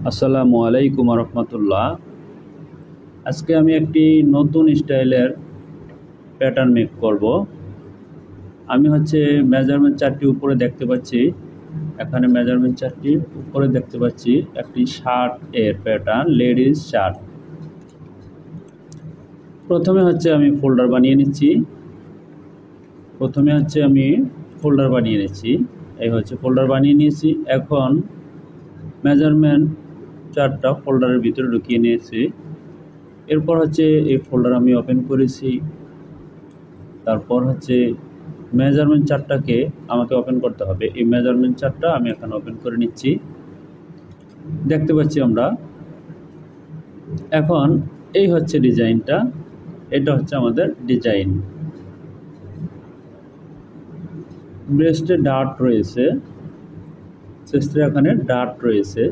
আসসালামু আলাইকুম রহমতুল্লাহ। আজকে আমি একটি নতুন স্টাইলের প্যাটার্ন মেক করব। আমি মেজারমেন্ট চার্টটি উপরে দেখতে পাচ্ছি। এখানে মেজারমেন্ট চার্টটি উপরে দেখতে পাচ্ছি একটি শার্ট এর প্যাটার্ন, লেডিস শার্ট। প্রথমে আমি ফোল্ডার বানিয়ে নিচ্ছি। এই ফোল্ডার বানিয়ে নিয়েছি। এখন মেজারমেন্ট চার্টটা ফোল্ডারের ভিতরে ঢুকিয়ে নিয়েছি। এরপর এই ফোল্ডার আমি ওপেন করেছি। তারপর মেজারমেন্ট চার্টটাকে আমাকে ওপেন করতে হবে। এই মেজারমেন্ট চার্টটা আমি এখন ওপেন করে নিচ্ছি। দেখতে পাচ্ছি আমরা এখন এই ডিজাইনটা, এটা আমাদের ডিজাইন। ব্রেস্টে ডার্ট রয়েছে, চেস্টের এখানে ডার্ট রয়েছে।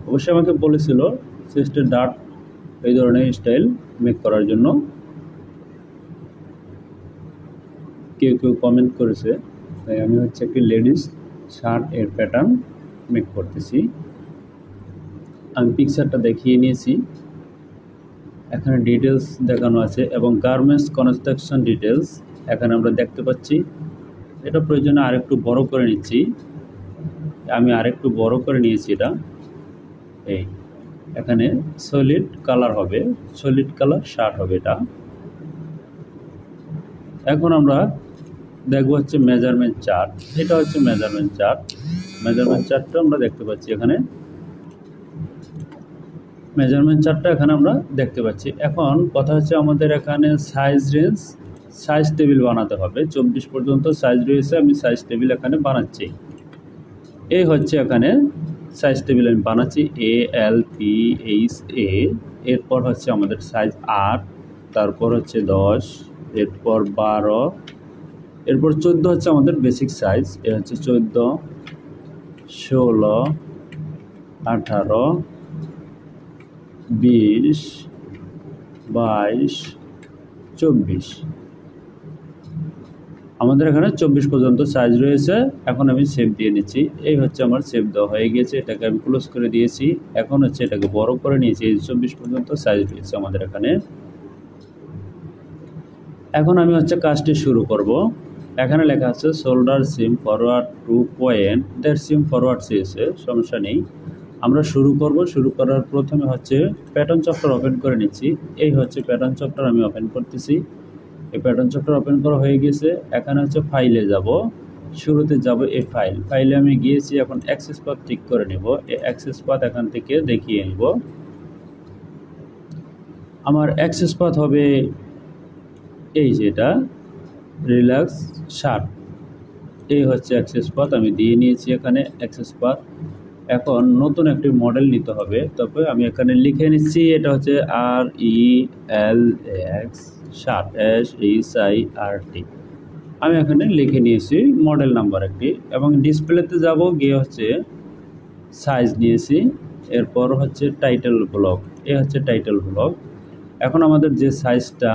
অবশ্যই আমাকে বলেছিল চেস্টের ডার্ট এই ধরনের স্টাইল মেক করার জন্য, কেউ কেউ কমেন্ট করেছে। তাই আমি একটি লেডিস শার্ট এর প্যাটার্ন মেক করতেছি। আমি পিকচারটা দেখিয়ে নিয়েছি। এখানে ডিটেলস দেখানো আছে এবং গার্মেন্টস কনস্ট্রাকশন ডিটেলস এখানে আমরা দেখতে পাচ্ছি। এটা প্রয়োজনে আরেকটু বড় করে নিচ্ছি। আমি আরেকটু বড় করে নিয়েছি। এটা এখানে সলিড কালার হবে, সলিড কালার শার্ট হবে এটা। এখন আমরা দেখব মেজারমেন্ট চার্ট। এটা মেজারমেন্ট চার্ট। মেজারমেন্ট চার্টটা আমরা দেখতে পাচ্ছি এখানে। মেজারমেন্ট চার্টটা এখানে আমরা দেখতে পাচ্ছি। এখন কথা আমাদের এখানে সাইজ রেঞ্জ, সাইজ টেবিল বানাতে হবে। 24 পর্যন্ত সাইজ রয়েছে, আমি সাইজ টেবিল এখানে বানাচ্ছি। এই এখানে সাইজ টেবিল আমি বানাচ্ছি এ এল পি এইচ এ। এরপর আমাদের সাইজ 8, তারপর 10, এরপর 12, এরপর 14 আমাদের বেসিক সাইজ। এ 14, 16, 18, 20, 22, 24। আমাদের এখানে 24 পর্যন্ত সাইজ রয়েছে। এখন আমি সেভ দিয়ে নিচ্ছি। এই আমার সেভ দেওয়া হয়ে গেছে। এটাকে আমি ক্লোজ করে দিয়েছি। এখন এটাকে বড় করে নিয়েছি। এই 24 পর্যন্ত সাইজ রয়েছে আমাদের এখানে। এখন আমি কাজটি শুরু করব। এখানে লেখা আছে shoulder SIM forward 2 point, that SIM forward চেয়েছে, সমস্যা নেই। আমরা শুরু করব। শুরু করার প্রথমে প্যাটার্ন চপ্টার ওপেন করে নিচ্ছি। এই প্যাটার্ন চপ্টার আমি ওপেন করতেছি। এই প্যাটার্ন চপ্টার ওপেন করা হয়ে গেছে। এখানে ফাইলে যাব, শুরুতে যাব এই ফাইলে আমি গিয়েছি। এখন অ্যাক্সেস পাথ ঠিক করে নেব। এই অ্যাক্সেস পাথ এখান থেকে দেখিয়ে নেব। আমার অ্যাক্সেস পাথ হবে এই যেটা রিল্যাক্স শার্ট। এই অ্যাক্সেস পাথ আমি দিয়ে নিয়েছি এখানে অ্যাক্সেস পাথ। এখন নতুন একটি মডেল নিতে হবে। তবে আমি এখানে লিখে নিচ্ছি। এটা RELX শার্ট, SHIRT। আমি এখানে লিখে নিয়েছি মডেল নাম্বার একটি। এবং ডিসপ্লেতে যাব, গিয়ে সাইজ নিয়েছি। এরপর টাইটেল ব্লক। এ টাইটেল ব্লক। এখন আমাদের যে সাইজটা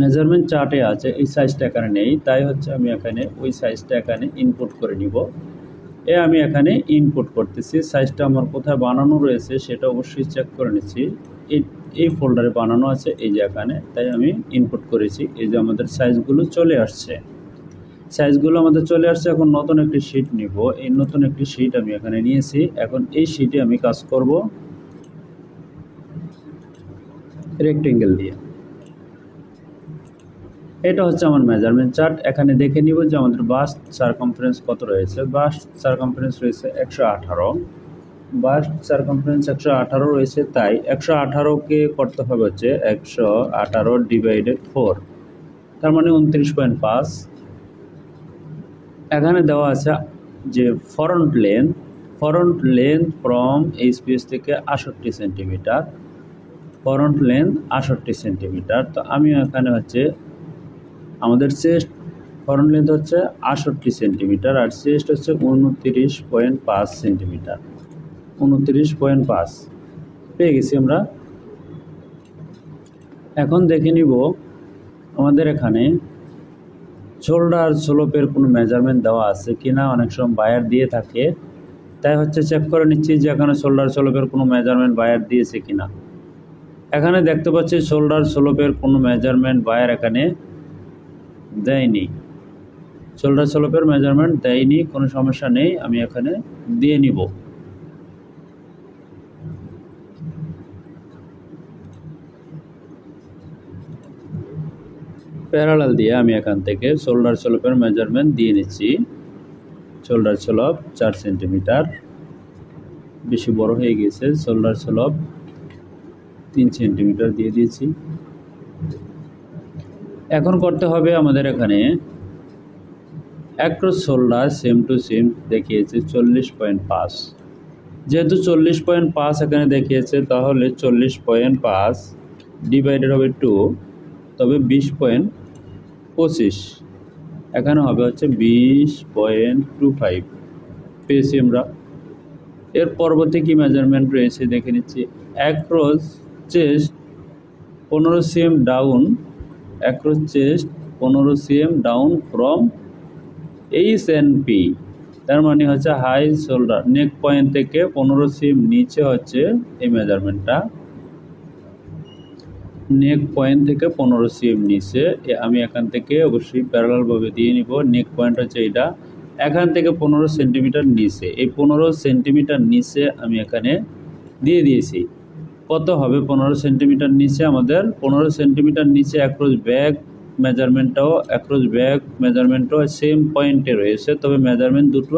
মেজারমেন্ট চার্টে আছে, এই সাইজটা এখানে নেই। তাই আমি এখানে ওই সাইজটা এখানে ইনপুট করে নিব। আমি এখানে ইনপুট করতেছি। সাইজটা আমার কোথায় বানানো রয়েছে সেটা অবশ্যই চেক করে নিচ্ছি। এই ফোল্ডারে বানানো আছে, এই যে এখানে। তাই আমি ইনপুট করেছি। এই যে আমাদের সাইজগুলো চলে আসছে। এখন নতুন একটি শিট নিব। এই নতুন একটি শিট আমি এখানে নিয়েছি। এখন এই শিটে আমি কাজ করব রেক্টেঙ্গেল দিয়ে। এটা আমার মেজারমেন্ট চার্ট। এখানে দেখে নিব যে আমাদের বাস্ট সারকমফারেন্স কত রয়েছে। বাস্ট সারকমফারেন্স রয়েছে 118। বাস্ট সারকমফারেন্স 118 রয়েছে। তাই 118কে করতে হবে 118 ডিভাইডেড 4, তার মানে 29.5। এখানে দেওয়া আছে যে ফ্রন্ট লেন্থ ফ্রম এইচপিএস থেকে 68 সেন্টিমিটার। Front length 68 centimetre. তো আমি এখানে আমাদের চেস্ট ফ্রন্ট লেন্থ 68 সেন্টিমিটার, আর চেস্ট 29.5 সেন্টিমিটার। 29.5 পেয়ে গেছি আমরা। এখন দেখে নিব আমাদের এখানে শোল্ডার স্লোপের কোনো মেজারমেন্ট দেওয়া আছে কিনা। অনেক সময় বায়ার দিয়ে থাকে, তাই হচ্ছে চেক করে নিচ্ছি যে এখানে শোল্ডার স্লোপের কোনো মেজারমেন্ট বায়ার দিয়েছে কিনা। এখানে দেখতে পাচ্ছি শোল্ডার স্লোপের কোনো মেজারমেন্ট বায়ার এখানে দেয়নি, শোল্ডার স্লোপের মেজারমেন্ট দেয়নি, কোনো সমস্যা নেই, আমি এখানে দিয়ে নিব। প্যারালাল দিয়ে আমি এখান থেকে শোল্ডার স্লোপের মেজারমেন্ট দিয়ে নিচ্ছি। শোল্ডার স্লোপ 4 সেন্টিমিটার, বেশি বড় হয়ে গেছে, শোল্ডার স্লোপ 3 সেন্টিমিটার দিয়ে দিয়েছি। এখন করতে হবে আমাদের এখানে across shoulder same to same দেখিয়েছে 40.5, যেহেতু 40.5 এখানে দেখিয়েছে তাহলে 40.5 ডিভাইডেড হবে 2, তবে 20.25, এখানে হবে হচ্ছে 20.25 পেয়েছি আমরা। এর পরবর্তী কি মেজারমেন্ট রয়েছে দেখে নিচ্ছি। Across chest 15 cm down, across chest 15 cm down from H&P, তার মানে হচ্ছে হাই শোল্ডার নেক পয়েন্ট থেকে 15 cm নিচে হচ্ছে এই মেজারমেন্টটা। নেক পয়েন্ট থেকে 15 cm নিচে আমি এখান থেকে অবশ্যই প্যারালালভাবে দিয়ে নিব। নেক পয়েন্ট হচ্ছে এটা, এখান থেকে 15 সেন্টিমিটার নিচে, এই 15 সেন্টিমিটার নিচে আমি এখানে দিয়ে দিয়েছি। কত হবে 15 সেন্টিমিটার নিচে? আমাদের 15 সেন্টিমিটার নিচে অ্যাক্রস ব্যাক মেজারমেন্টও সেম পয়েন্টে রয়েছে, তবে মেজারমেন্ট দুটো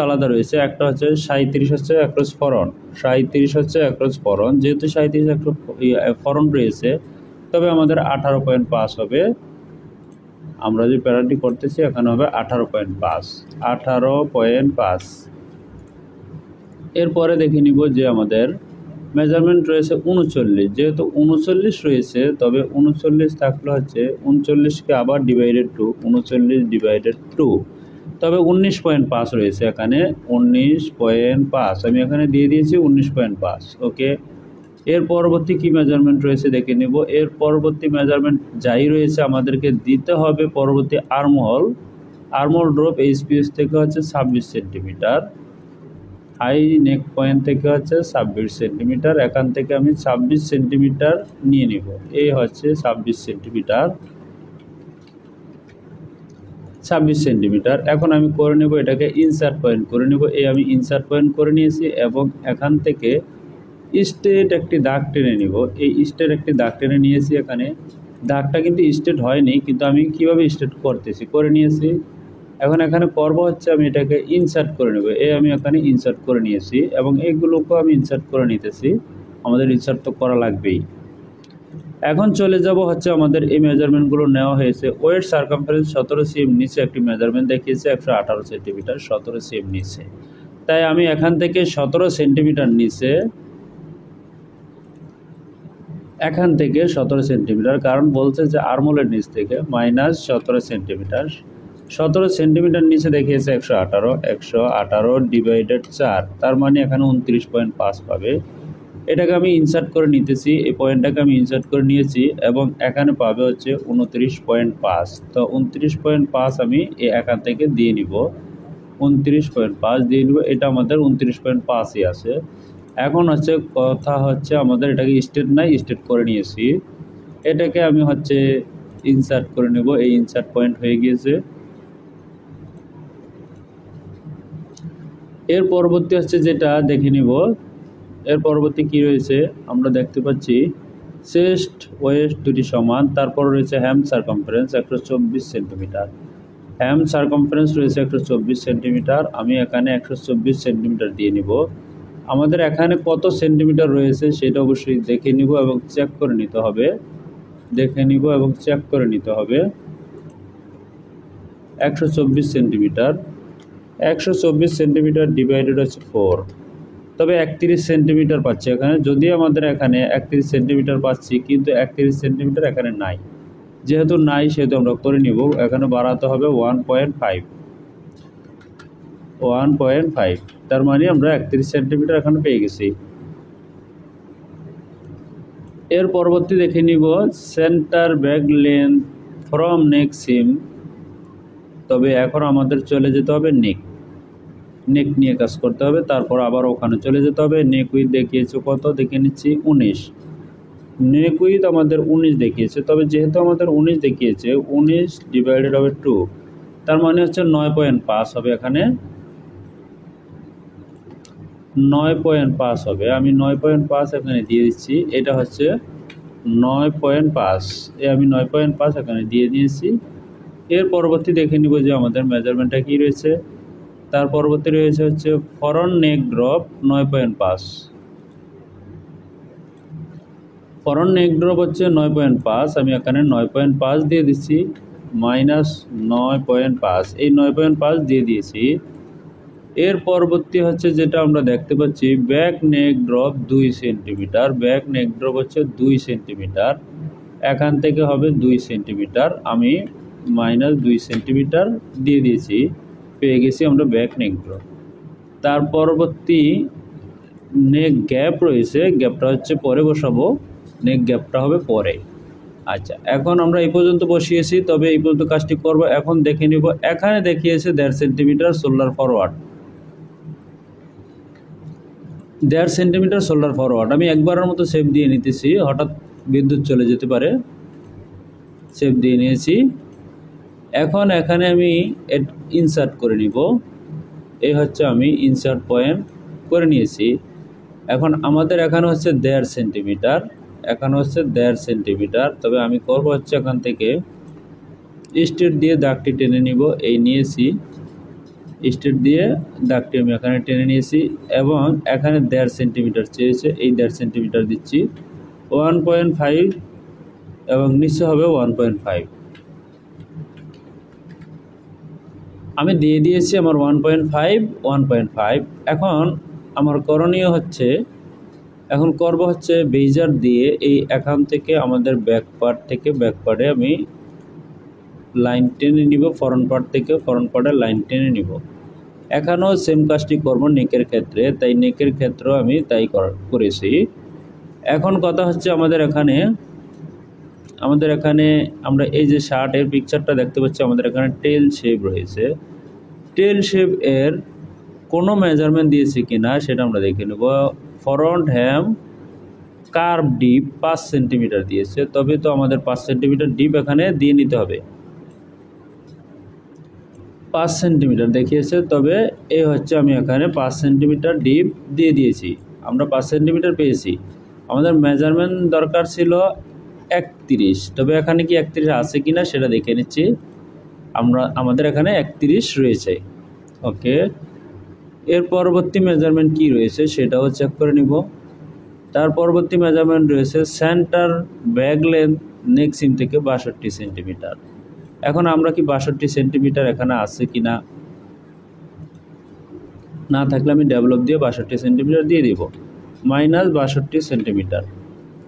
আলাদা রয়েছে। একটা হচ্ছে 37 হচ্ছে অ্যাক্রস ফরন্ট, 37 হচ্ছে অ্যাক্রস ফরন্ট, যেহেতু 37 অ্যাক্রস ফরন্ট রয়েছে তবে আমাদের 18.5 হবে। আমরা যে প্যারাটি করতেছি এখানে হবে 18.5। এরপরে দেখে নিব যে আমাদের মেজারমেন্ট রয়েছে 39, যেহেতু 39 রয়েছে তবে 39 থাকলে হচ্ছে 39কে আবার ডিভাইডেড 2, 39 ডিভাইডেড 2, তবে 19.5 রয়েছে এখানে, 19.5 আমি এখানে দিয়ে দিয়েছি 19.5। ওকে, এর পরবর্তী কি মেজারমেন্ট রয়েছে দেখে নেব। এর পরবর্তী মেজারমেন্ট যাই রয়েছে আমাদেরকে দিতে হবে পরবর্তী আর্মহোল ড্রপ এইচপিএস থেকে হচ্ছে 26 সেন্টিমিটার, হাই নেক পয়েন্ট থেকে হচ্ছে 26 সেন্টিমিটার, এখান থেকে আমি 26 সেন্টিমিটার নিয়ে নিব। এই হচ্ছে 26 সেন্টিমিটার। এখন আমি করে নেব এটাকে ইনসার্ট পয়েন্ট করে নেব। আমি ইনসার্ট পয়েন্ট করে নিয়েছি এবং এখান থেকে স্ট্রেট একটি দাগ টেনে নিব। এই স্ট্রেট একটি দাগ টেনে নিয়েছি, এখানে দাগটা কিন্তু স্ট্রেট হয়নি, কিন্তু আমি কিভাবে স্ট্রেট করতেছি করে নিয়েছি। এখন এখানে করব হচ্ছে আমি এটাকে ইনসার্ট করে নেব। আমি এখানে ইনসার্ট করে নিয়েছি এবং এইগুলোকেও আমি ইনসার্ট করে নিতেছি, আমাদের ইনসার্ট তো করা লাগবেই। এখন চলে যাব হচ্ছে আমাদের এই মেজারমেন্টগুলো নেওয়া হয়েছে। ওয়েট সার্কামফারেন্স 17 cm নিচে একটি মেজারমেন্ট দেখিয়েছে 118 সেন্টিমিটার, 17 cm নিচে, তাই আমি এখান থেকে 17 সেন্টিমিটার নিচে, এখান থেকে 17 সেন্টিমিটার, কারণ বলছে যে আর্মহোলের নিচ থেকে মাইনাস 17 সেন্টিমিটার, 17 সেন্টিমিটার নিচে দেখিয়েছে 118 ডিভাইডেড 4, তার মানে এখানে 29.5 পাবে। এটাকে আমি ইনসার্ট করে নিতেছি, এই পয়েন্টটাকে আমি ইনসার্ট করে নিয়েছি এবং এখানে পাবে হচ্ছে 29.5। তো 29.5 আমি এখান থেকে দিয়ে নিব, 29.5 দিয়ে নিব, এটা আমাদের 29.5ই আছে। এখন হচ্ছে কথা হচ্ছে আমাদের এটাকে স্ট্রেট করে নিয়েছি, এটাকে আমি হচ্ছে ইনসার্ট করে নেব। এই ইনসার্ট পয়েন্ট হয়ে গিয়েছে। এর পরবর্তী হচ্ছে যেটা দেখে নিব, এর পরবর্তী কি রয়েছে আমরা দেখতে পাচ্ছি চেস্ট ওয়েস্ট দুটি সমান, তারপর রয়েছে হ্যাম সার্কামফারেন্স 124 সেন্টিমিটার, হ্যাম সার্কামফারেন্স রয়েছে 124 সেন্টিমিটার, আমি এখানে 124 সেন্টিমিটার দিয়ে নিব। আমাদের এখানে কত সেন্টিমিটার রয়েছে সেটা অবশ্যই দেখে নিব এবং চেক করে নিতে হবে, 124 সেন্টিমিটার, 124 সেন্টিমিটার ডিভাইডেড হচ্ছে 4, তবে 31 সেন্টিমিটার পাচ্ছি এখানে। যদি আমাদের এখানে 31 সেন্টিমিটার পাচ্ছি, কিন্তু 31 সেন্টিমিটার এখানে নাই, যেহেতু নাই সেহেতু আমরা করে নিব, এখানে বাড়াতে হবে 1.5, তার মানে আমরা 31 সেন্টিমিটার এখানে পেয়ে গেছি। এর পরবর্তী দেখে নিব সেন্টার ব্যাক লেন্থ ফ্রম নেক সিম তবে এখন আমাদের চলে যেতে হবে নেক নিয়ে কাজ করতে হবে। তারপর আবার ওখানে চলে যেতে হবে। নেক উইথ দেখিয়েছে কত, দেখে নিচ্ছি 19। নেক উইথ আমাদের 19 দেখিয়েছে, তবে যেহেতু আমাদের 19 দেখিয়েছে 19 ডিভাইডেড হবে 2, তার মানে হচ্ছে 9.5 হবে। এখানে 9.5 হবে। আমি 9.5 এখানে দিয়ে দিচ্ছি। এটা হচ্ছে 9.5, আমি 9.5 এখানে দিয়ে দিয়েছি। এর পরবর্তী দেখে নিব যে আমাদের মেজারমেন্টটা কি রয়েছে। তার পরবর্তী রয়েছে হচ্ছে ফরন নেক ড্রপ 9.5। ফরন নেক ড্রপ হচ্ছে 9.5, আমি এখানে 9.5 দিয়ে দিচ্ছি, মাইনাস 9.5, এই 9.5 দিয়ে দিয়েছি। এর পরবর্তী হচ্ছে যেটা আমরা দেখতে পাচ্ছি back neck drop 2 centimetre. Back neck drop হচ্ছে 2 সেন্টিমিটার, এখান থেকে হবে 2 সেন্টিমিটার, আমি মাইনাস 2 সেন্টিমিটার দিয়ে দিয়েছি, পেয়ে গেছি আমরা ব্যাক নেক ড্রপ। তার পরবর্তী নেক গ্যাপ রয়েছে, গ্যাপটা হচ্ছে পরে বসাবো, নেক গ্যাপটা হবে পরে। আচ্ছা, এখন আমরা এই পর্যন্ত বসিয়েছি, তবে এই পর্যন্ত কাজটি করব। এখন দেখে নিব, এখানে দেখিয়েছে 1.5 centimetre shoulder forward, 1.5 centimetre shoulder forward. আমি একবারের মতো সেভ দিয়ে নিতেছি, হঠাৎ বিদ্যুৎ চলে যেতে পারে। সেভ দিয়ে নিয়েছি। এখন এখানে আমি ইনসার্ট করে নিব। এই হচ্ছে আমি ইনসার্ট পয়েন্ট করে নিয়েছি। এখন আমাদের এখানে হচ্ছে 1.5 সেন্টিমিটার, এখানে হচ্ছে 1.5 সেন্টিমিটার, তবে আমি করব হচ্ছে এখান থেকে স্ট্রেট দিয়ে দাগটি টেনে নিব। এই নিয়েছি, স্ট্রেট দিয়ে দাগটি আমি এখানে টেনে নিয়েছি, এবং এখানে 1.5 সেন্টিমিটার চেয়েছে, এই 1.5 সেন্টিমিটার দিচ্ছি। 1.5 এবং নিচে হবে 1.5, আমি দিয়ে দিয়েছি আমার 1.5। এখন আমার করণীয় হচ্ছে, এখন করব হচ্ছে বেজার দিয়ে এই এখান থেকে আমাদের ব্যাক পার্ট থেকে ব্যাক পার্টে আমি লাইন টেনে নিব, ফরন্ট পার্ট থেকে ফরন্ট পার্টে লাইন টেনে নিব। এখানেও সেম কাজটি করব নেকের ক্ষেত্রে, তাই নেকের ক্ষেত্রেও আমি তাই করেছি। এখন কথা হচ্ছে আমাদের এখানে আমরা এই যে শার্টের পিকচারটা দেখতে পাচ্ছি, আমাদের এখানে টেল শেপ রয়েছে। টেল শেপ এর কোনো মেজারমেন্ট দিয়েছে কিনা সেটা আমরা দেখে নেব। ফরন্ট হ্যাম কার্ভ ডিপ 5 সেন্টিমিটার দিয়েছে, তবে তো আমাদের 5 সেন্টিমিটার ডিপ এখানে দিয়ে নিতে হবে। 5 সেন্টিমিটার দেখিয়েছে, তবে এই হচ্ছে আমি এখানে 5 সেন্টিমিটার ডিপ দিয়ে দিয়েছি। আমরা 5 সেন্টিমিটার পেয়েছি। আমাদের মেজারমেন্ট দরকার ছিল 31, তবে এখানে কি 31 আছে কিনা সেটা দেখে নিচ্ছি। আমাদের এখানে 31 রয়েছে। ওকে, এর পরবর্তী মেজারমেন্ট কি রয়েছে সেটাও চেক করে নিব। তার পরবর্তী মেজারমেন্ট রয়েছে সেন্টার ব্যাক লেন্থ নেক সিম থেকে 62 সেন্টিমিটার। এখন আমরা কি 62 সেন্টিমিটার এখানে আছে কিনা, না থাকলে আমি ডেভেলপ দিয়ে 62 সেন্টিমিটার দিয়ে দিব, মাইনাস 62 সেন্টিমিটার।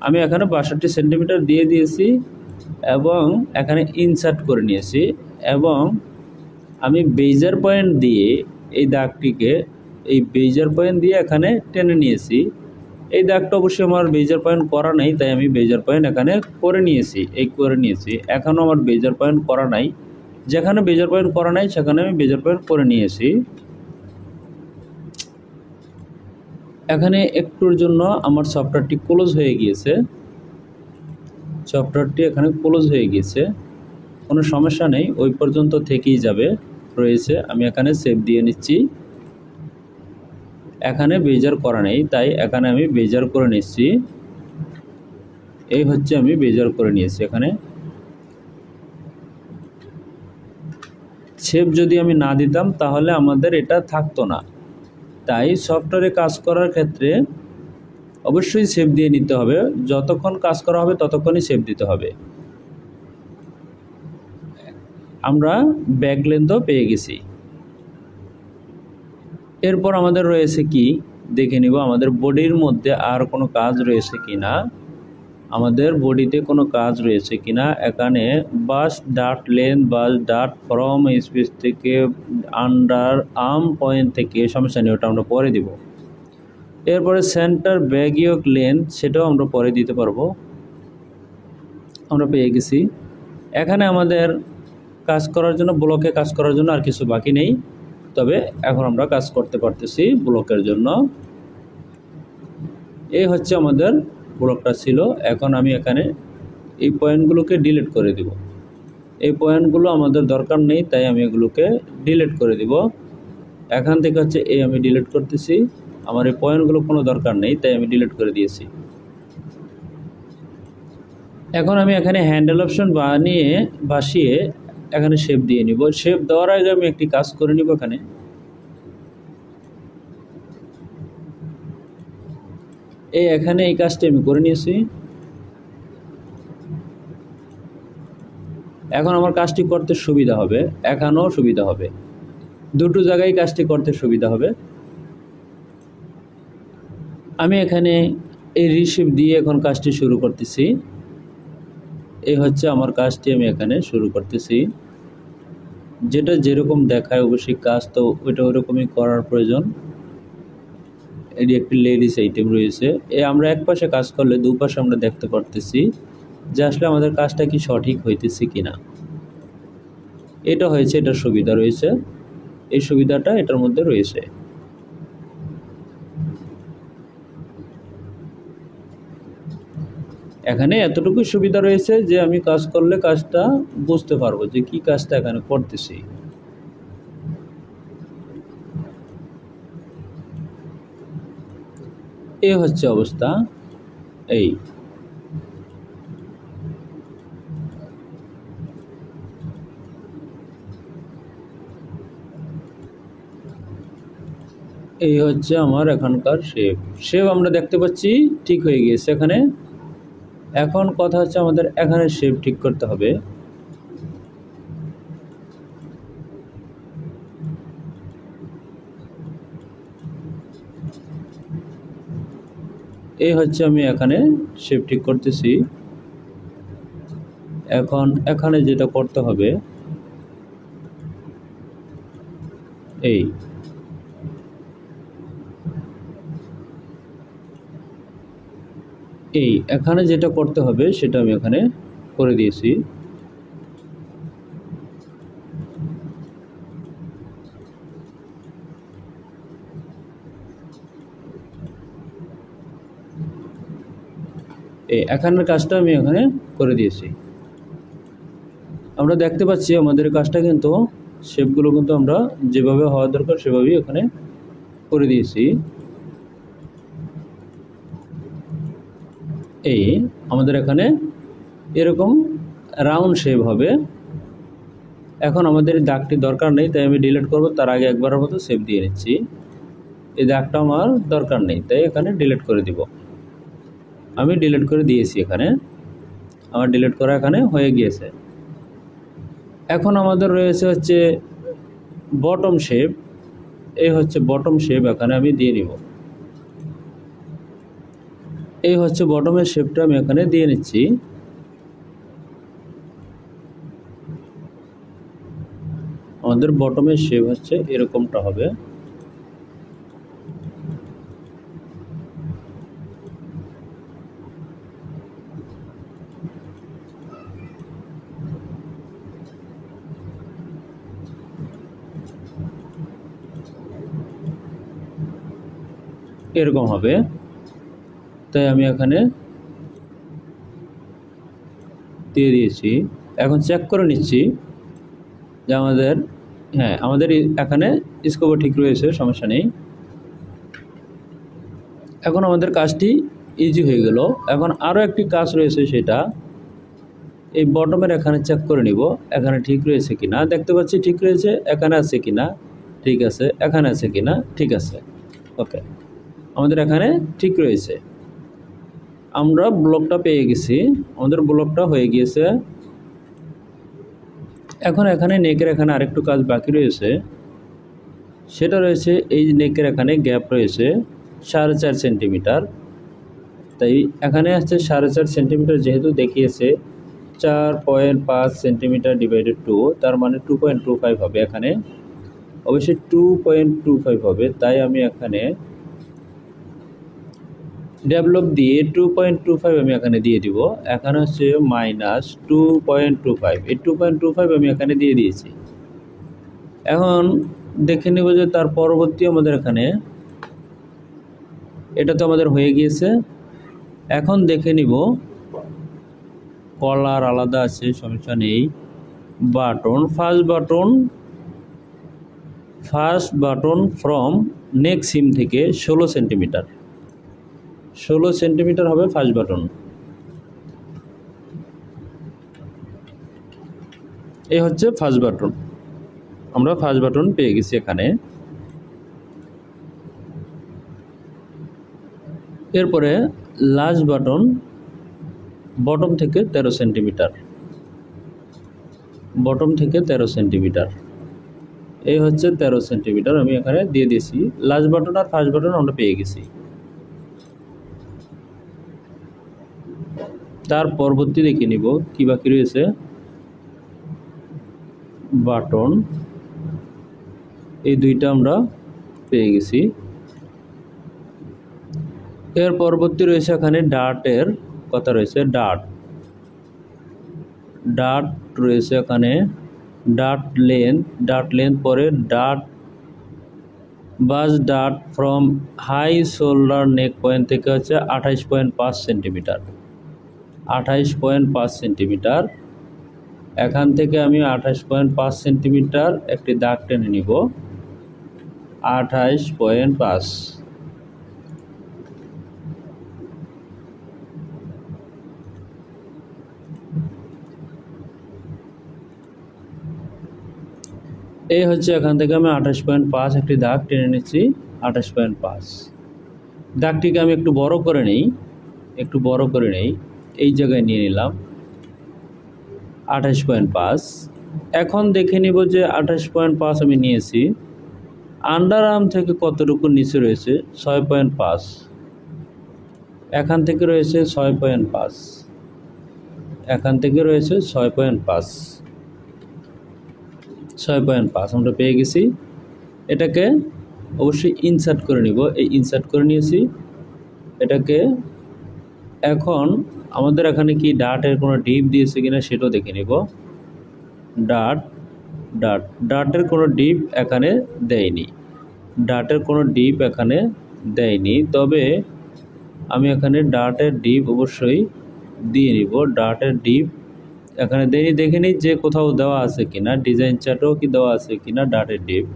আমি এখানে 62 সেন্টিমিটার দিয়ে দিয়েছি এবং এখানে ইনসার্ট করে নিয়েছি, এবং আমি বেজার পয়েন্ট দিয়ে এই দাগটিকে এই বেজার পয়েন্ট দিয়ে এখানে টেনে নিয়েছি। এই দাগটা অবশ্যই আমার বেজার পয়েন্ট করা নেই, তাই আমি বেজার পয়েন্ট এখানে করে নিয়েছি। এখনও আমার বেজার পয়েন্ট করা নাই, যেখানে বেজার পয়েন্ট করা নাই সেখানে আমি বেজার পয়েন্ট করে নিয়েছি। এখানে একটুর জন্য আমার সফটওয়্যারটি ক্লোজ হয়ে গিয়েছে, কোনো সমস্যা নেই, ওই পর্যন্ত থেকেই যাবে রয়েছে। আমি এখানে সেভ দিয়ে নিচ্ছি। এখানে বেজার করা নেই, তাই এখানে আমি বেজার করে নিচ্ছি। এই হচ্ছে আমি বেজার করে নিয়েছি। এখানে সেভ যদি আমি না দিতাম তাহলে আমাদের এটা থাকতো না, তাই সফটওয়্যারে কাজ করার ক্ষেত্রে অবশ্যই সেভ দিয়ে নিতে হবে। যতক্ষণ কাজ করা হবে ততক্ষণই সেভ দিতে হবে। আমরা ব্যাক লেন্থও পেয়ে গেছি। এরপর আমাদের রয়েছে কি দেখে নিব, আমাদের বডির মধ্যে আর কোনো কাজ রয়েছে কিনা, আমাদের বডিতে কোনো কাজ রয়েছে কিনা। এখানে বাস ডার্ট লেন্থ, বাস ডার্ট ফ্রম স্পেস থেকে আন্ডার আর্ম পয়েন্ট থেকে, সমস্যা নেই, ওটা আমরা পরে দিব। এরপরে সেন্টার ব্যাগিওক লেন্থ, সেটাও আমরা পরে দিতে পারবো, আমরা পেয়ে গেছি। এখানে আমাদের কাজ করার জন্য, ব্লকে কাজ করার জন্য আর কিছু বাকি নেই। তবে এখন আমরা কাজ করতে পারতেছি ব্লকের জন্য। এই হচ্ছে আমাদের ব্লকটা ছিল। এখন আমি এখানে এই পয়েন্টগুলোকে ডিলিট করে দিব। এই পয়েন্টগুলো আমাদের দরকার নেই, তাই আমি এগুলোকে ডিলিট করে দিব। এখান থেকে হচ্ছে এই আমি ডিলিট করতেছি, আমার এই পয়েন্টগুলো কোনো দরকার নেই, তাই আমি ডিলিট করে দিয়েছি। এখন আমি এখানে হ্যান্ডেল অপশন বসিয়ে এখানে শেপ দিয়ে নিব। শেপ দেওয়ার আগে আমি একটি কাজ করে নিব। এখানে এই কাজটি আমি করে নিয়েছি। এখন আমার কাজটি করতে সুবিধা হবে, এখানেও সুবিধা হবে, দুটো জায়গায় কাজটি করতে সুবিধা হবে। আমি এখানে এই রিসিভ দিয়ে এখন কাজটি শুরু করতেছি। এই হচ্ছে আমার কাজটি আমি এখানে শুরু করতেছি। যেটা যেরকম দেখায় অবশ্যই কাজ তো ওইটা ওরকমই করার প্রয়োজন। এটি একটি লেডিস আইটেম রয়েছে। আমরা এক পাশে কাজ করলে দুপাশে আমরা দেখতে পারতেছি যে আসলে আমাদের কাজটা কি সঠিক হইতেছে কিনা। এটা হয়েছে, এটার সুবিধা রয়েছে, এই সুবিধাটা এটার মধ্যে রয়েছে। এখানে এতটুকু সুবিধা রয়েছে যে আমি কাজ করলে কাজটা বুঝতে পারবো যে কি কাজটা এখানে করতেছি। এই হচ্ছে অবস্থা। এই হচ্ছে আমার এখানকার শেপ আমরা দেখতে পাচ্ছি ঠিক হয়ে গিয়েছে এখানে। এখন কথা হচ্ছে আমাদের এখানে শেপ ঠিক করতে হবে। এই হচ্ছে আমি এখানে শেপ ঠিক করতেছি। এখন এখানে যেটা করতে হবে এখানে যেটা করতে হবে সেটা আমি এখানে করে দিয়েছি। এখানের কাজটা আমি এখানে করে দিয়েছি। আমরা দেখতে পাচ্ছি আমাদের কাজটা কিন্তু শেপগুলো কিন্তু আমরা যেভাবে হওয়া দরকার সেভাবেই এখানে করে দিয়েছি। আমাদের এখানে এরকম রাউন্ড শেপ হবে। এখন আমাদের দাগটি দরকার নেই, তাই আমি ডিলিট করব। তার আগে একবারের মতো শেপ দিয়ে নিচ্ছি। এই দাগটা আমার দরকার নেই, তাই এখানে ডিলিট করে দিব। আমি ডিলিট করে দিয়েছি। এখানে আমার ডিলিট করা এখানে হয়ে গিয়েছে। এখন আমাদের রয়েছে হচ্ছে বটম শেপ। এই হচ্ছে বটম শেপ, এখানে আমি দিয়ে নিব। এই হচ্ছে বটমের শেপটা আমি এখানে দিয়ে নিচ্ছি। আমাদের বটমের শেপ হচ্ছে এরকমটা হবে। এরকম হবে, তাই আমি এখানে দিয়ে দিয়েছি। এখন চেক করে নিচ্ছি যে আমাদের এখানে স্কোপও ঠিক রয়েছে, সমস্যা নেই। এখন আমাদের কাজটি ইজি হয়ে গেল। এখন আরও একটি কাজ রয়েছে, সেটা এই বটমের এখানে চেক করে নিব এখানে ঠিক রয়েছে কিনা। দেখতে পাচ্ছি ঠিক রয়েছে। এখানে আছে কিনা, ঠিক আছে। এখানে আছে কিনা, ঠিক আছে। ওকে, আমাদের এখানে ঠিক রয়েছে। আমরা ব্লকটা পেয়ে গেছি, আমাদের ব্লকটা হয়ে গিয়েছে। এখন এখানে নেকের এখানে আরেকটু কাজ বাকি রয়েছে, সেটা রয়েছে এই নেকের এখানে গ্যাপ রয়েছে 4.5 সেন্টিমিটার। তাই এখানে আছে 4.5 সেন্টিমিটার, যেহেতু দেখিয়েছে 4.5 সেন্টিমিটার ডিভাইডেড 2, তার মানে 2.25 হবে। এখানে অবশ্যই 2.25 হবে, তাই আমি এখানে ডেভেলপ দিয়ে 2.25 আমি এখানে দিয়ে দিব। এখানে হচ্ছে -2.25, এই 2.25 আমি এখানে দিয়ে দিয়েছি। এখন দেখে নেব যে তার পরবর্তী আমাদের এখানে এটা তো আমাদের হয়ে গিয়েছে। এখন দেখে নিব কলার আলাদা আছে, সমস্যা নেই। বাটন, ফার্স্ট বাটন ফ্রম নেক সিম থেকে 16 সেন্টিমিটার, 16 সেন্টিমিটার হবে ফার্স্ট বাটন। এই হচ্ছে ফার্স্ট বাটন, আমরা ফার্স্ট বাটন পেয়ে গেছি এখানে। এরপরে লাস্ট বাটন বটম থেকে 13 সেন্টিমিটার, বটম থেকে 13 সেন্টিমিটার, এই হচ্ছে 13 সেন্টিমিটার আমি এখানে দিয়ে দিয়েছি। লাস্ট বাটন আর ফার্স্ট বাটন আমরা পেয়ে গেছি। তার পরবর্তী দেখে নিব কি বাকি রয়েছে। বাটন, এই দুইটা আমরা পেয়ে গেছি। এর পরবর্তী রয়েছে এখানে ডার্টের কথা রয়েছে, ডার্ট রয়েছে এখানে, ডার্ট লেন্থ পরে dart from high shoulder neck point থেকে হচ্ছে 28.5 সেন্টিমিটার, 28.5 সেন্টিমিটার। এখান থেকে আমি 28.5 সেন্টিমিটার একটি দাগ টেনে নিব, 28.5। এই হচ্ছে এখান থেকে আমি 28.5 একটি দাগ টেনে নিচ্ছি, 28.5। দাগটিকে আমি একটু বড় করে নেই, এই জায়গায় নিয়ে নিলাম 28.5। এখন দেখে নিব যে 28.5 আমি নিয়েছি, আন্ডার আর্ম থেকে কতটুকু নিচে রয়েছে, 6.5। এখান থেকে রয়েছে 6.5, এখান থেকে রয়েছে 6.5 আমরা পেয়ে গেছি। এটাকে অবশ্যই ইনসার্ট করে নিব, এই ইনসার্ট করে নিয়েছি এটাকে। এখন আমাদের এখানে কি ডার্টের কোনো ডিপ দিয়েছে কিনা সেটাও দেখে নিব। ডার্টের কোনো ডিপ এখানে দেয়নি, তবে আমি এখানে ডার্টের ডিপ অবশ্যই দিয়ে নিব। ডার্টের ডিপ এখানে দেয়নি, দেখে নিই যে কোথাও দেওয়া আছে কিনা, ডিজাইন চার্টও কি দেওয়া আছে কিনা ডার্টের ডিপ।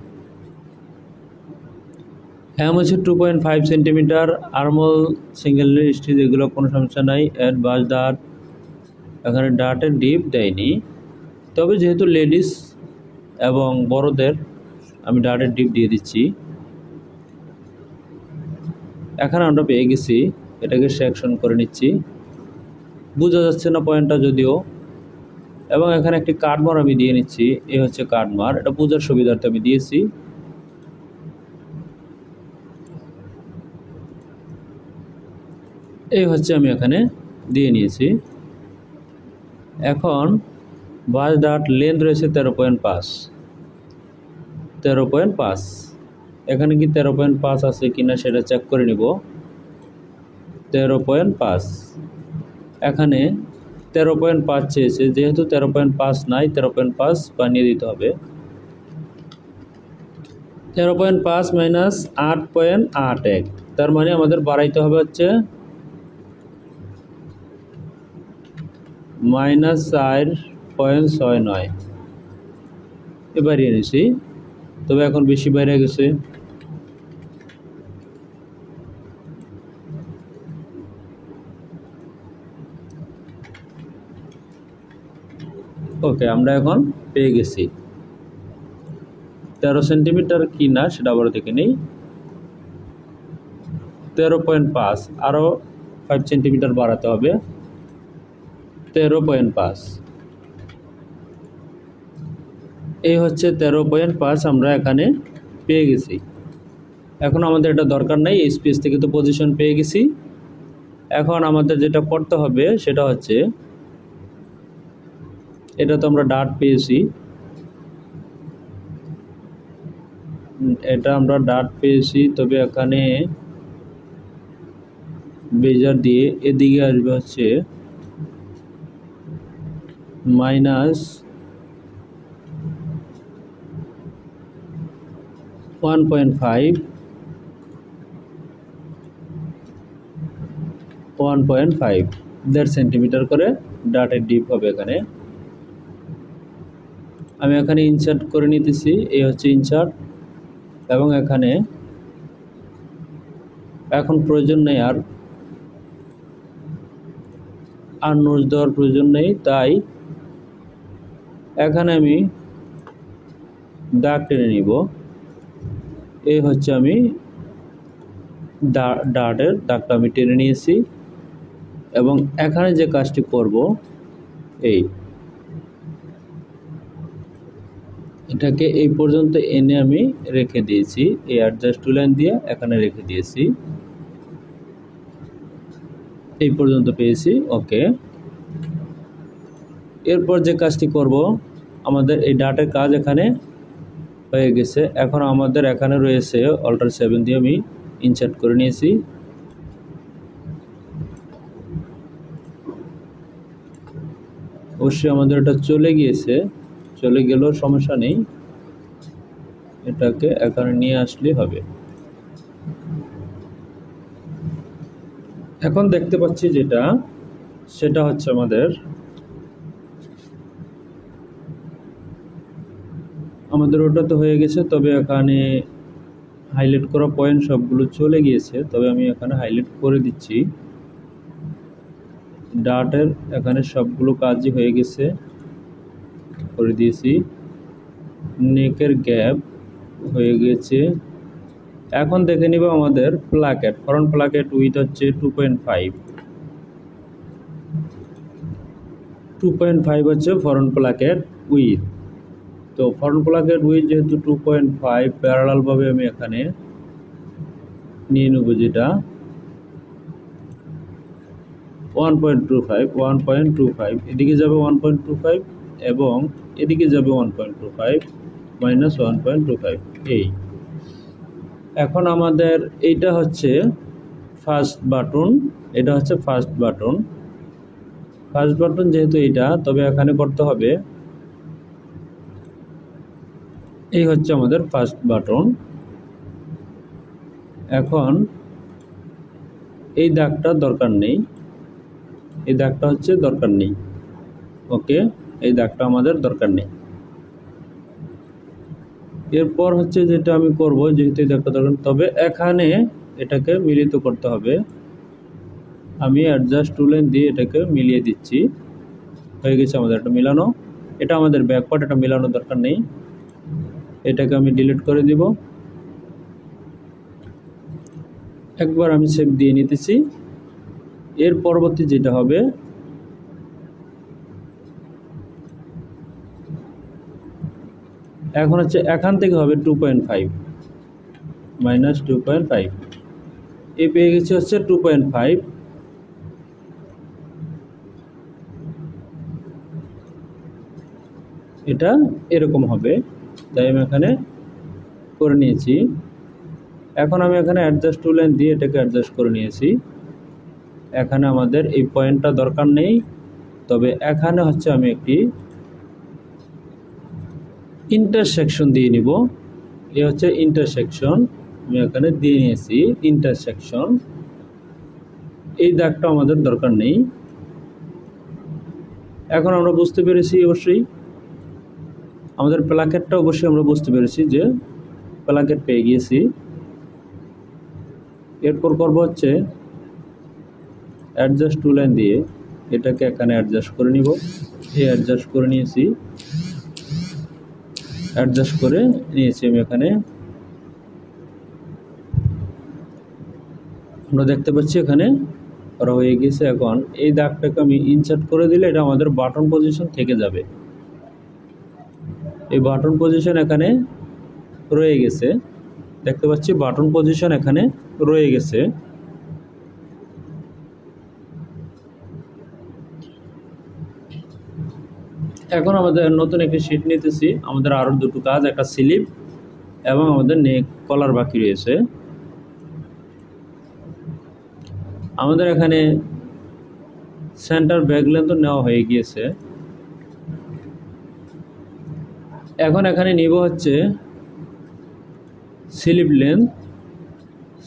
হ্যাম হচ্ছে 2.5 সেন্টিমিটার, আর্মল সিঙ্গেল স্টিচ এগুলো কোনো সমস্যা নাই। এর বাস ডার্ট, এখানে ডার্টের ডিপ দেয়নি, তবে যেহেতু লেডিস এবং বড়দের আমি ডার্টের ডিপ দিয়ে দিচ্ছি। এখানে আমরা পেয়ে গেছি, এটাকে সেকশন করে নিচ্ছি, বোঝা যাচ্ছে না পয়েন্টটা যদিও। এবং এখানে একটি কাটমার আমি দিয়ে নিচ্ছি, এই হচ্ছে কাটমার, এটা বোঝার সুবিধার্থে আমি দিয়েছি। এই হচ্ছে আমি এখানে দিয়ে নিয়েছি। এখন বাস ডার্ট লেন্থ রয়েছে 13.5, এখানে কি 13.5 আছে কিনা সেটা চেক করে নিব। 13.5, এখানে 13.5 চেয়েছে, যেহেতু 13.5 নাই, 13.5 বানিয়ে দিতে হবে। 13.5 মাইনাস 8.81, তার মানে আমাদের বাড়াইতে হবে হচ্ছে -4.69। বাড়িয়ে নিয়েছি, তবে এখন বেশি বাইরে গেছে। ওকে, আমরা এখন পেয়ে গেছি 13 সেন্টিমিটার কি না সেটা আবার দেখে নিই। 13.5, আরও 5 সেন্টিমিটার বাড়াতে হবে, 13.5। এই হচ্ছে 13.5 আমরা এখানে পেয়ে গেছি। এখন আমাদের এটা দরকার নাই, এই স্পেস থেকে তো পজিশন পেয়ে গেছি। এখন আমাদের যেটা করতে হবে সেটা হচ্ছে, এটা তো আমরা ডার্ট পেয়েছি, তবে এখানে বেজার দিয়ে এদিকে আসবে হচ্ছে মাইনাস 1.5 1.5 সেন্টিমিটার করে ডাটের ডিপ হবে। এখানে আমি এখানে ইনসার্ট করে নিতেছি, এই হচ্ছে ইনসার্ট। এবং এখানে এখন প্রয়োজন নেই আর নোজ দেওয়ার প্রয়োজন নেই, তাই এখানে আমি দাগ টেনে নিব। এই হচ্ছে আমি ডাটের দাগটা আমি টেনে নিয়েছি এবং এখানে যে কাজটি করব এটাকে এই পর্যন্ত এনে আমি রেখে দিয়েছি, এই অ্যাডজাস্ট টু লাইন দিয়ে এখানে রেখে দিয়েছি, এই পর্যন্ত পেয়েছি। ওকে, এরপর যে কাজটি করব, আমাদের এই ডাটের কাজ এখানে হয়ে গেছে। এখন আমাদের এখানে রয়েছে অল্টার 7 দিয়ে আমি ইনসার্ট করে নিয়েছি। অবশ্যই আমাদের এটা চলে গিয়েছে, চলে গেলেও সমস্যা নেই, এটাকে এখানে নিয়ে আসলেই হবে। এখন দেখতে পাচ্ছি সেটা হচ্ছে আমাদের ওটা তো হয়ে গেছে, তবে এখানে হাইলাইট করা পয়েন্ট সবগুলো চলে গিয়েছে। তবে আমি এখানে হাইলাইট করে দিচ্ছি, ডাটের এখানে সবগুলো কাজই হয়ে গেছে, করে দিয়েছি। নেকের গ্যাপ হয়ে গেছে। এখন দেখে নিব আমাদের প্লাকেট, ফ্রন্ট প্লাকেট উইথ হচ্ছে 2.5 হচ্ছে ফ্রন্ট প্লাকেট উইথ। তো ফ্রন্ট প্লাকেট উইথ যেহেতু 2.5, প্যারালাল ভাবে আমি এখানে নিয়ে নেব যেটা 1.25, এদিকে যাবে 1.25 এবং এদিকে যাবে 1.25 মাইনাস 1.25। এই এখন আমাদের এইটা হচ্ছে ফার্স্ট বাটন, এটা হচ্ছে ফার্স্ট বাটন যেহেতু এটা, তবে এখানে করতে হবে, এই হচ্ছে আমাদের ফার্স্ট বাটন। এখন এই দাগটা দরকার নেই, এই দাগটা হচ্ছে দরকার নেই। ওকে, এই দাগটা আমাদের দরকার নেই। এরপর হচ্ছে যেটা আমি করব, যেহেতু এই দাগটা দরকার, তবে এখানে এটাকে মিলিত করতে হবে। আমি অ্যাডজাস্ট টু লাইন দিয়ে এটাকে মিলিয়ে দিচ্ছি, হয়ে গেছে আমাদের এটা মিলানো। এটা আমাদের ব্যাক পার্ট, এটা মিলানোর দরকার নেই, এটাকে আমি ডিলিট করে দিব। একবার আমি সেভ দিয়ে নিতেছি। এর পরবর্তী যেটা হবে, এখন হচ্ছে এখান থেকে হবে 2.5 মাইনাস 2.5, এই পেয়ে গেছে হচ্ছে 2.5। এটা এরকম হবে, তাই আমি এখানে করে নিয়েছি। এখন আমি এখানে অ্যাডজাস্ট টু লাইন দিয়ে এটাকে অ্যাডজাস্ট করে নিয়েছি। এখানে আমাদের এই পয়েন্টটা দরকার নেই, তবে এখানে হচ্ছে আমি একটি ইন্টারসেকশন দিয়ে নিব। এ হচ্ছে ইন্টারসেকশন, আমি এখানে দিয়ে নিয়েছি ইন্টারসেকশন। এই দাগটা আমাদের দরকার নেই। এখন আমরা বুঝতে পেরেছি, অবশ্যই আমাদের প্লাকেটটা অবশ্যই আমরা বুঝতে পেরেছি যে প্লাকেট পেয়ে গিয়েছি। এরপর করব হচ্ছে অ্যাডজাস্ট টু লাইন দিয়ে এটাকে এখানে অ্যাডজাস্ট করে নিব। এই অ্যাডজাস্ট করে নিয়েছি, অ্যাডজাস্ট করে নিয়েছি আমি এখানে। আমরা দেখতে পাচ্ছি এখানে করা হয়ে গেছে। এখন এই দাগটাকে আমি ইনসার্ট করে দিলে এটা আমাদের বাটন পজিশন থেকে যাবে। এই বাটন পজিশন এখানে রয়ে গেছে, দেখতে পাচ্ছি বাটন পজিশন এখানে রয়ে গেছে। এখন আমাদের নতুন একটি শীট নিতেছি। আমাদের আরও দুটো কাজ, একটা স্লিপ এবং আমাদের নেক কলার বাকি রয়েছে। আমাদের এখানে সেন্টার ব্যাক লেন্থ নেওয়া হয়ে গিয়েছে। এখন এখানে নিব হচ্ছে slip length.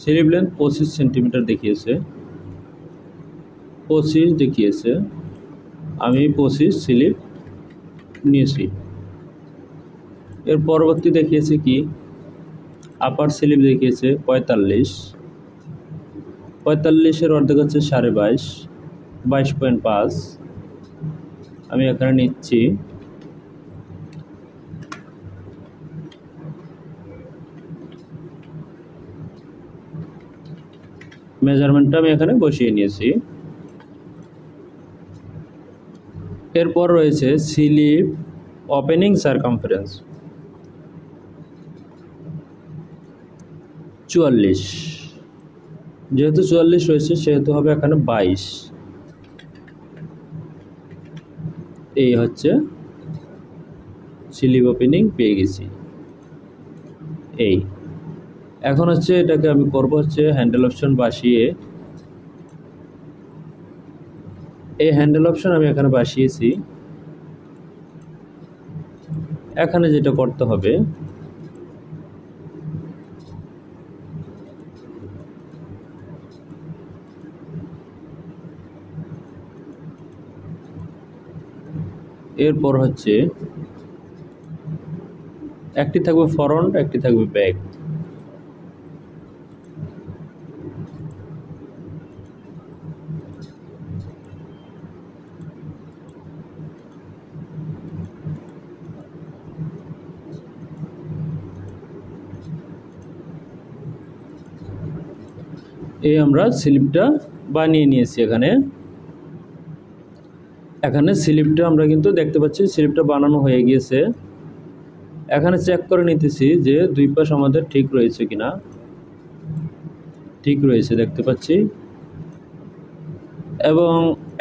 Slip length 25 centimetre দেখিয়েছে, 25 দেখিয়েছে, আমি 25 স্লিপ নিয়েছি। এর পরবর্তী দেখিয়েছে কি আপার স্লিপ দেখিয়েছে 45, 45-এর অর্ধেক হচ্ছে 22.5, 22.5 আমি এখানে নিচ্ছি। মেজারমেন্টটা আমি এখানে বসিয়ে নিয়েছি। এরপর রয়েছে স্লিপ ওপেনিং সারকামফারেন্স 44, যেহেতু 44 রয়েছে সেহেতু হবে এখানে 22। এই হচ্ছে স্লিপ ওপেনিং পেয়ে গেছি। এই এখন হচ্ছে এটাকে আমি করব হচ্ছে হ্যান্ডেল অপশন বসিয়ে, এই হ্যান্ডেল অপশন আমি এখানে বসিয়েছি। এখানে যেটা করতে হবে এরপর হচ্ছে একটি থাকবে ফ্রন্ট, একটি থাকবে ব্যাক। এই আমরা স্লিপটা বানিয়ে নিয়েছি। এখানে স্লিপটা আমরা কিন্তু দেখতে পাচ্ছি স্লিপটা বানানো হয়ে গিয়েছে। এখানে চেক করে নিতেছি যে দুই পাশ আমাদের ঠিক রয়েছে কিনা। ঠিক রয়েছে দেখতে পাচ্ছি, এবং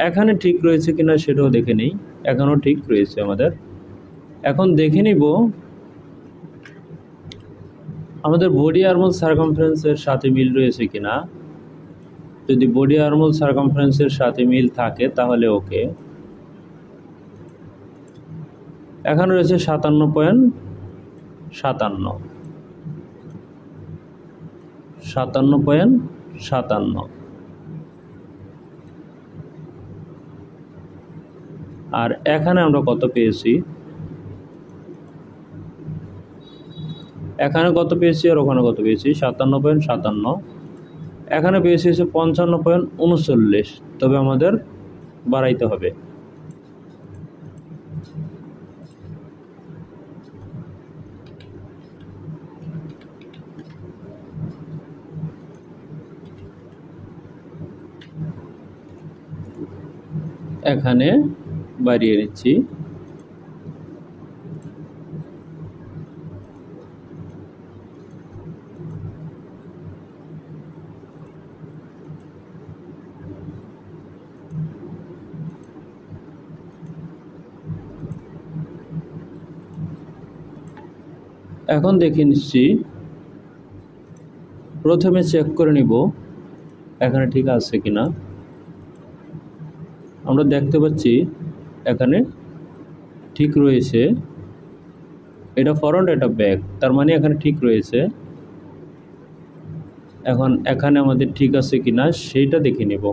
এখানে ঠিক রয়েছে কিনা সেটাও দেখে নিই। এখানেও ঠিক রয়েছে আমাদের। এখন দেখে নিব আমাদের বডি আর্মহোল সারকামফারেন্সের সাথে মিল রয়েছে কিনা। যদি বডি আর্মহোল সারকামফারেন্সের সাথে মিল থাকে তাহলে ওকে। এখানে রয়েছে 57.57, 57.57। আর এখানে আমরা কত পেয়েছি, এখানে কত পেয়েছি আর ওখানে কত পেয়েছি 57.57। এখানে পেয়েছি হচ্ছে 55.39, তবে আমাদের বাড়াইতে হবে। এখানে বাড়িয়ে নিচ্ছি। এখন দেখে নিচ্ছি, প্রথমে চেক করে নিব এখানে ঠিক আছে কিনা। আমরা দেখতে পাচ্ছি এখানে ঠিক রয়েছে। এটা ফ্রন্ট, এটা ব্যাক, তার মানে এখানে ঠিক রয়েছে। এখন এখানে আমাদের ঠিক আছে কিনা সেইটা দেখে নেব।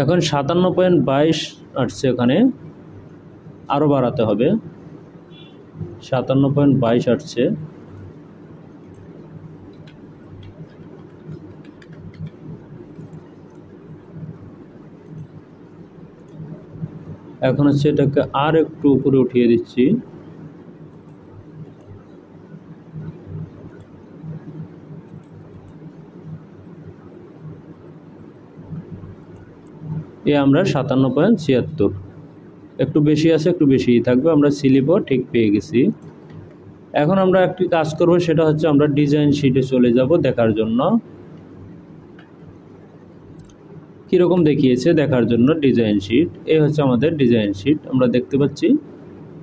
এখন 57.22 আসছে, এখানে আরও বাড়াতে হবে। 57.22 আসছে। এখন হচ্ছে এটাকে আর একটু উপরে উঠিয়ে দিচ্ছি। এ আমরা 57.76, একটু বেশি আছে, একটু বেশিই থাকবে। আমরা স্লিপও ঠিক পেয়ে গেছি। এখন আমরা একটি কাজ করব, সেটা হচ্ছে আমরা ডিজাইন শিটে চলে যাব দেখার জন্য কীরকম দেখিয়েছে দেখার জন্য। ডিজাইন শিট, এই হচ্ছে আমাদের ডিজাইন শিট। আমরা দেখতে পাচ্ছি,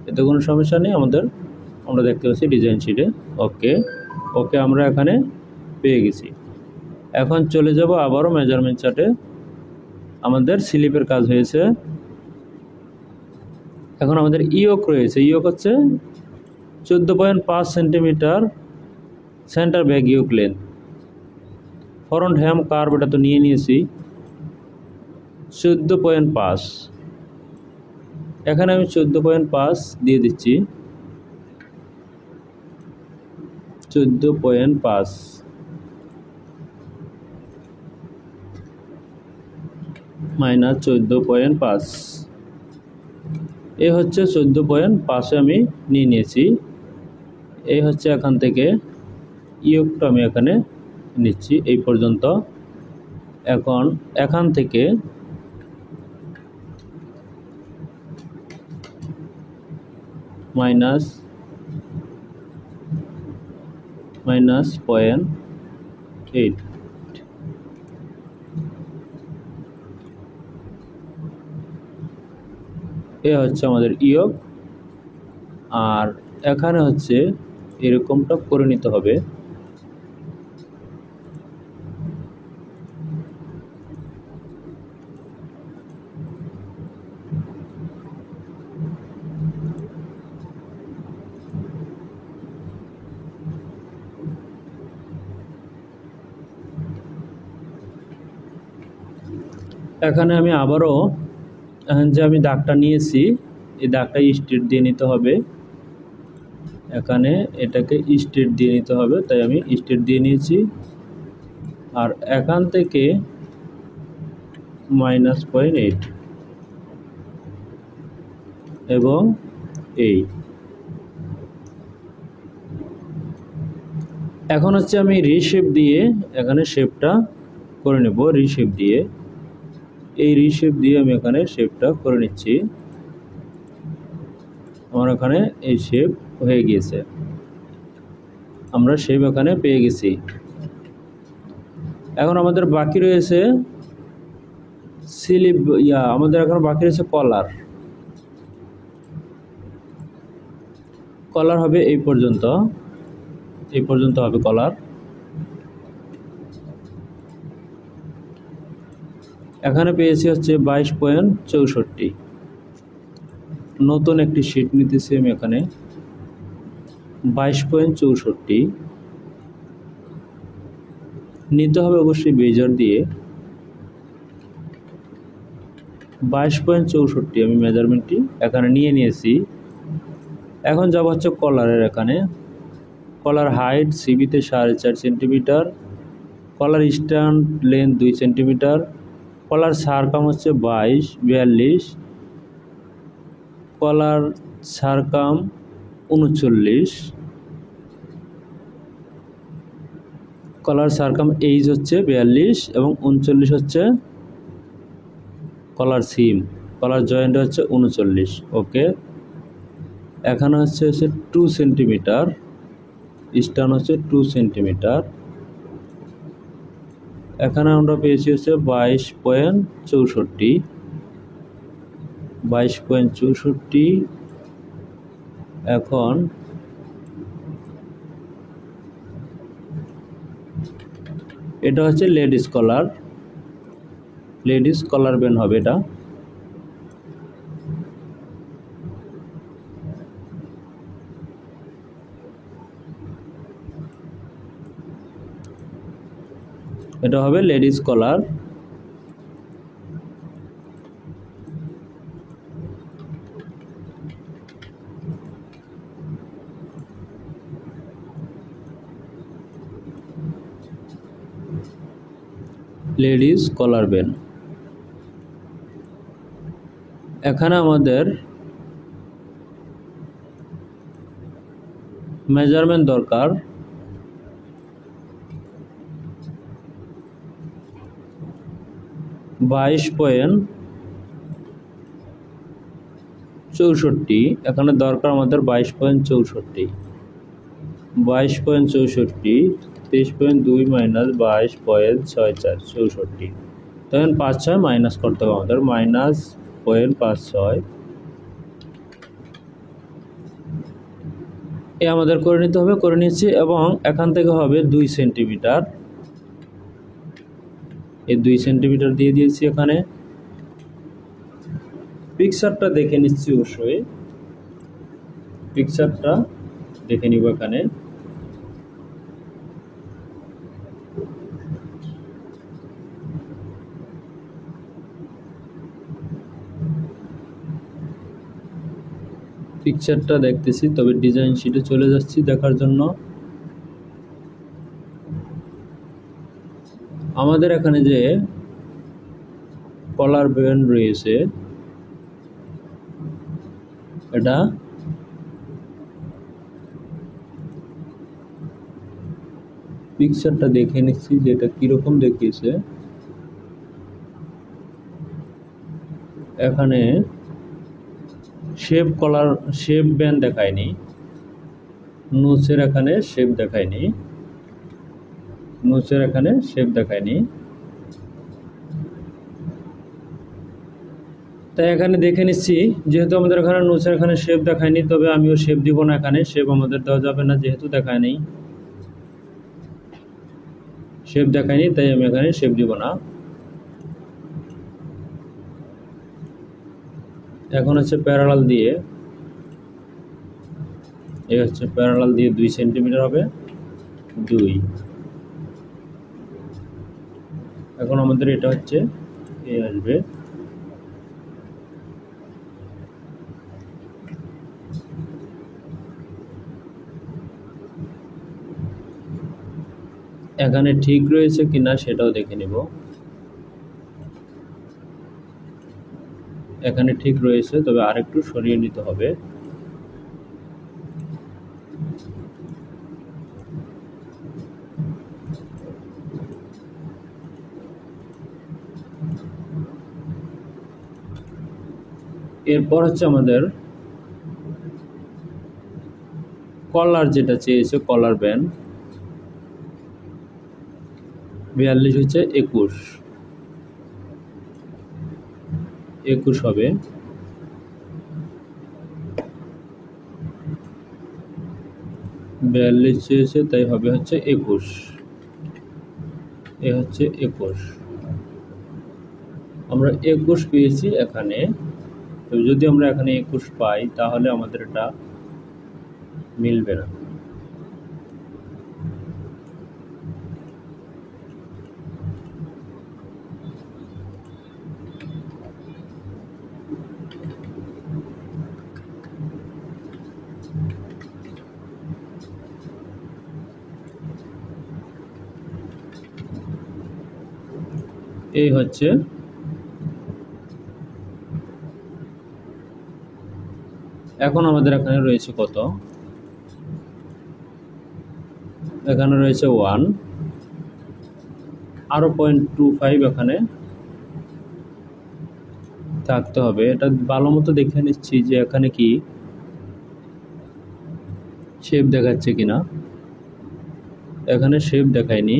এতে কোনো সমস্যা নেই। আমরা দেখতে পাচ্ছি ডিজাইন শিটে। ওকে ওকে আমরা এখানে পেয়ে গেছি। এখন চলে যাব আবারও মেজারমেন্ট চার্টে। আমাদের স্লিপের কাজ হয়েছে। এখন আমাদের ইয়ক রয়েছে। ইয়ক হচ্ছে 14.5 সেন্টিমিটার সেন্টার ব্যাক ইয়ক লেন্থ। ফ্রন্ট হ্যাম কার্ভ এটা তো নিয়ে নিয়েছি 14.5। এখানে আমি 14.5 দিয়ে দিচ্ছি। 14.5 মাইনাস 14.5, এই হচ্ছে 14.5 আমি নিয়ে নিয়েছি। এই হচ্ছে এখান থেকে ইয়কটা আমি এখানে নিচ্ছি এই পর্যন্ত। এখন এখান থেকে মাইনাস 0.8, এ হচ্ছে আমাদের ইয়ক। আর এখানে হচ্ছে এরকমটা করে নিতে হবে। এখানে আমি আবারও যে আমি দাগটা নিয়েছি এই দাগটা স্ট্রেট দিয়ে নিতে হবে। এখানে এটাকে স্ট্রেট দিয়ে নিতে হবে, তাই আমি স্ট্রেট দিয়ে নিয়েছি। আর এখান থেকে -0.8 এবং এই এখন হচ্ছে আমি রিশেপ দিয়ে এখানে শেপটা করে নেব। রিশেপ দিয়ে এই রিশেপ দিয়ে আমি এখানে শেপটা করে নিচ্ছি। আমার এখানে এই শেপ হয়ে গিয়েছে, আমরা শেপ এখানে পেয়ে গেছি। এখন আমাদের বাকি রয়েছে স্লিপ, আমাদের এখন বাকি রয়েছে কলার। কলার হবে এই পর্যন্ত, এই পর্যন্ত হবে কলার। এখানে পেয়েছি হচ্ছে 22.64। নতুন একটি শীট নিতেছি আমি। এখানে 22.64 নিতে হবে অবশ্যই বেজার দিয়ে। 22.64 আমি মেজারমেন্টটি এখানে নিয়ে নিয়েছি। এখন যাব হচ্ছে কলারের। এখানে কলার হাইট সিবিতে 4.5 সেন্টিমিটার, কলার স্ট্যান্ড লেন্থ 2 সেন্টিমিটার, কলার সারকাম হচ্ছে 42, কলার সারকাম 39, কলার সারকাম এইচ হচ্ছে 42 এবং 39 হচ্ছে কলার সিম। কলার জয়েন্ট হচ্ছে 39। ওকে, এখানে হচ্ছে 2 সেন্টিমিটার, স্ট্যান্ড হচ্ছে 2 সেন্টিমিটার। এখানে আমরা পেয়েছি হচ্ছে 22.64। এখন এটা হচ্ছে লেডিস কলার, লেডিস কলার বেন হবে এটা। এটা হবে লেডিস কলার। লেডিস কলার বেন। এখানে আমাদের মেজারমেন্ট দরকার 22.64। এখানে দরকার আমাদের 22.64। 22.64 23.2 মাইনাস 22.64 64, তখন 5-6 মাইনাস করতে হবে আমাদের। -0.56 এ আমাদের করে নিতে হবে, করে নিচ্ছি। এবং এখান থেকে হবে 2 সেন্টিমিটার, এই 2 সেন্টিমিটার দিয়ে দিয়েছি। এখানে পিকচারটা দেখে নিচ্ছি, অবশ্যই পিকচারটা দেখে নিব। এখানে পিকচারটা দেখতেছি, তবে ডিজাইন শিটে চলে যাচ্ছি দেখার জন্য। আমাদের এখানে যে কলার ব্যান্ড রয়েছে, এটা পিকচারটা দেখে নিচ্ছি যে এটা কিরকম দেখিয়েছে। এখানে শেপ ব্যান্ড দেখায়নি, নোচের এখানে শেপ দেখায়নি, নোচের এখানে শেপ দেখায়নি। তাই এখানে দেখে নিচ্ছি, যেহেতু আমাদের এখানে নোচের এখানে শেপ দেখায়নি, তবে আমিও শেপ দিব না। এখানে শেপ আমাদের দেওয়া যাবে না, যেহেতু দেখায় নেই, শেপ দেখায়নি, তাই আমি এখানে শেপ দিব না। এখন হচ্ছে প্যারালাল দিয়ে, এই হচ্ছে প্যারালাল দিয়ে 2 সেন্টিমিটার হবে, 2। এখন আমাদের এটা হচ্ছে এ আসবে। এখানে ঠিক রয়েছে কিনা সেটাও দেখে নিব। এখানে ঠিক রয়েছে, তবে আরেকটু সরিয়ে নিতে হবে। এরপর হচ্ছে আমাদের কলার যেটা চেয়েছে, কলার ব্যান্ড 42 হচ্ছে 21 হবে। বিয়াল্লিশ চেয়েছে, তাই হবে হচ্ছে 21। এ হচ্ছে 21, আমরা 21 পেয়েছি এখানে। তো যদি আমরা এখানে 21 পাই, তাহলে আমাদের এটা মিলবে না। এই হচ্ছে এখন আমাদের এখানে রয়েছে কত, এখানে রয়েছে 1, আরো 0.25 এখানে থাকতে হবে। এটা ভালো মতো দেখে নিচ্ছি যে এখানে কি শেপ দেখাচ্ছে কিনা। এখানে শেপ দেখায়নি,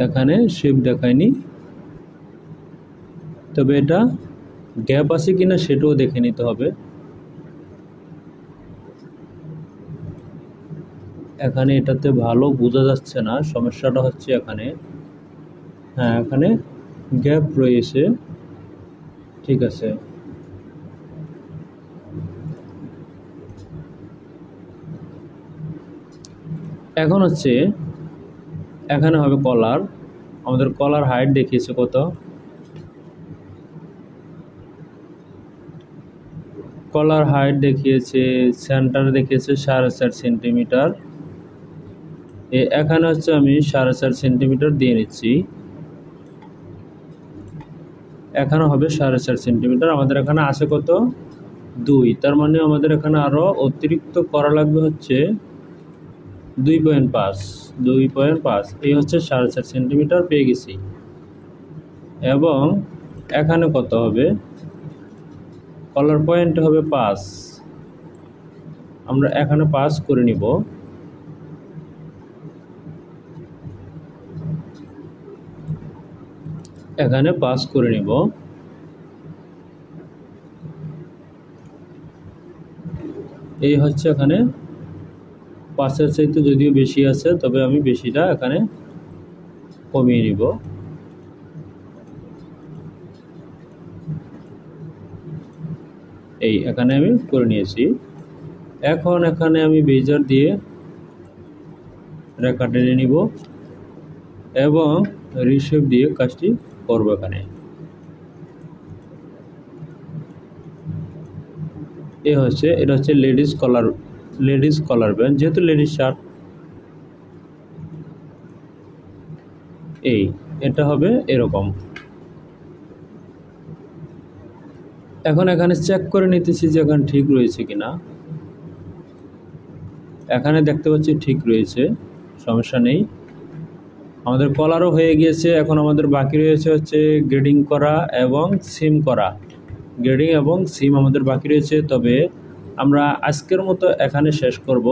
এখানে শেপ দেখায়নি, তবে এটা গ্যাপ আছে কিনা সেটাও দেখে নিতে হবে। এখানে এটাতে ভালো বোঝা যাচ্ছে না, সমস্যাটা হচ্ছে এখানে। হ্যাঁ, এখানে গ্যাপ রয়েছে, ঠিক আছে। এখন হচ্ছে এখানে হবে কলার। আমাদের কলার হাইট দেখিয়েছে কত, কলার হাইট দেখিয়েছে, সেন্টার দেখিয়েছে 4.5 সেন্টিমিটার। এখানে হচ্ছে আমি 4.5 সেন্টিমিটার দিয়ে নিচ্ছি। এখানে হবে 4.5 সেন্টিমিটার। আমাদের এখানে আছে কত, 2, তার মানে আমাদের এখানে আরো অতিরিক্ত করা লাগবে হচ্ছে 2.5। এই হচ্ছে 4.5 সেন্টিমিটার পেয়ে গেছি। এবং এখানে কত হবে, কলার পয়েন্ট হবে 5, আমরা এখানে 5 করে নিব। এখানে 5 করে নিব। এই হচ্ছে এখানে 5-এর চাইতে যদিও বেশি আছে, তবে আমি বেশিটা এখানে কমিয়ে নিব। এই এখানে আমি করে নিয়েছি। এখন এখানে আমি বেজার দিয়ে রেখা টেনে নিব এবং রিশেপ দিয়ে কাজটি করব। এখানে এটা হচ্ছে লেডিস কলার ব্যান্ড, যেহেতু লেডিস শার্ট। এটা হবে এরকম। এখন এখানে চেক করে নিতেছি যে এখানে ঠিক রয়েছে কিনা। এখানে দেখতে পাচ্ছি ঠিক রয়েছে, সমস্যা নেই। আমাদের কলারও হয়ে গিয়েছে। এখন আমাদের বাকি রয়েছে হচ্ছে গ্রেডিং করা এবং সিম করা। গ্রেডিং এবং সিম আমাদের বাকি রয়েছে, তবে আমরা আজকের মতো এখানে শেষ করব।